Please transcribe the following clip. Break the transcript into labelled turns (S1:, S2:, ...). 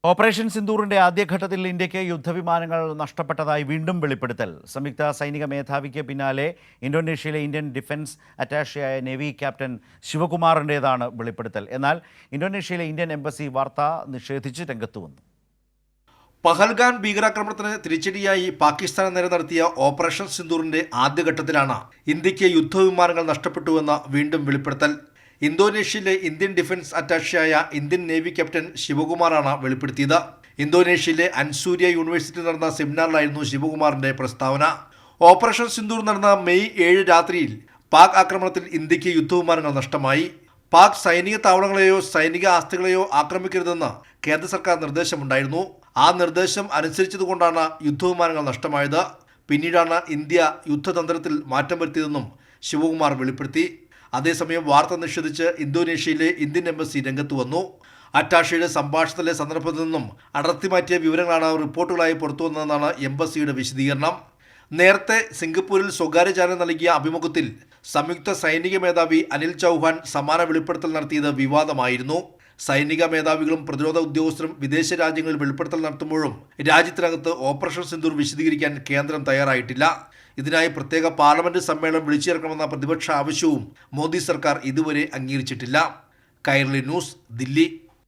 S1: Operation സിന്ദൂറിന്റെ ആദ്യഘട്ടത്തിൽ ഇന്ത്യക്ക് യുദ്ധവിമാനങ്ങൾ നഷ്ടപ്പെട്ടതായി വീണ്ടും വെളിപ്പെടുത്തൽ. സംയുക്ത സൈനിക മേധാവിക്ക് പിന്നാലെ ഇന്തോനേഷ്യയിലെ ഇന്ത്യൻ ഡിഫൻസ് അറ്റാഷെയായ നേവി ക്യാപ്റ്റൻ ശിവകുമാറിൻ്റേതാണ് വെളിപ്പെടുത്തൽ. എന്നാൽ ഇന്തോനേഷ്യയിലെ ഇന്ത്യൻ എംബസി വാർത്ത നിഷേധിച്ച് രംഗത്ത് വന്നു.
S2: പഹൽഗാം ഭീകരാക്രമണത്തിന് തിരിച്ചടിയായി പാകിസ്ഥാന് നേരെ നടത്തിയ ഓപ്പറേഷൻ സിന്ദൂറിന്റെ ആദ്യഘട്ടത്തിലാണ് ഇന്ത്യക്ക് യുദ്ധവിമാനങ്ങൾ നഷ്ടപ്പെട്ടുവെന്ന വീണ്ടും വെളിപ്പെടുത്തൽ. ഇന്തോനേഷ്യയിലെ ഇന്ത്യൻ ഡിഫൻസ് അറ്റാഷെയായ ഇന്ത്യൻ നേവി ക്യാപ്റ്റൻ ശിവകുമാറാണ് വെളിപ്പെടുത്തിയത്. ഇന്തോനേഷ്യയിലെ അൻസൂര്യ യൂണിവേഴ്സിറ്റിയിൽ നടന്ന സെമിനാറിലായിരുന്നു ശിവകുമാറിന്റെ പ്രസ്താവന. ഓപ്പറേഷൻ സിന്ദൂർ നടന്ന മെയ് 7 രാത്രിയിൽ പാക് ആക്രമണത്തിൽ ഇന്ത്യക്ക് യുദ്ധവിമാനങ്ങൾ നഷ്ടമായി. പാക് സൈനിക താവളങ്ങളെയോ സൈനിക ആസ്തികളെയോ ആക്രമിക്കരുതെന്ന് കേന്ദ്ര സർക്കാർ നിർദ്ദേശമുണ്ടായിരുന്നു. ആ നിർദ്ദേശം അനുസരിച്ചതുകൊണ്ടാണ് യുദ്ധവിമാനങ്ങൾ നഷ്ടമായത്. പിന്നീടാണ് ഇന്ത്യ യുദ്ധതന്ത്രത്തിൽ മാറ്റം വരുത്തിയതെന്നും ശിവകുമാർ വെളിപ്പെടുത്തി. അതേസമയം വാർത്ത നിഷേധിച്ച് ഇന്തോനേഷ്യയിലെ ഇന്ത്യൻ എംബസി രംഗത്ത് വന്നു. അറ്റാഷയുടെ സംഭാഷണത്തിലെ സന്ദർഭത്തിൽ നിന്നും അടർത്തിമാറ്റിയ വിവരങ്ങളാണ് റിപ്പോർട്ടുകളായി പുറത്തുവന്നതെന്നാണ് എംബസിയുടെ വിശദീകരണം. നേരത്തെ സിംഗപ്പൂരിൽ സ്വകാര്യ ചാനൽ നൽകിയ അഭിമുഖത്തിൽ സംയുക്ത സൈനിക മേധാവി അനിൽ ചൗഹാൻ സമാന വെളിപ്പെടുത്തൽ നടത്തിയത് വിവാദമായിരുന്നു. സൈനിക മേധാവികളും പ്രതിരോധ ഉദ്യോഗസ്ഥരും വിദേശ രാജ്യങ്ങളിൽ വെളിപ്പെടുത്തൽ നടത്തുമ്പോഴും രാജ്യത്തിനകത്ത് ഓപ്പറേഷൻ സിന്ദൂർ വിശദീകരിക്കാൻ കേന്ദ്രം തയ്യാറായിട്ടില്ല. ഇതിനായി പ്രത്യേക പാർലമെന്റ് സമ്മേളനം വിളിച്ചിറക്കണമെന്ന പ്രതിപക്ഷ ആവശ്യവും മോദി സർക്കാർ ഇതുവരെ അംഗീകരിച്ചിട്ടില്ല. കൈരളി ന്യൂസ്, ദില്ലി.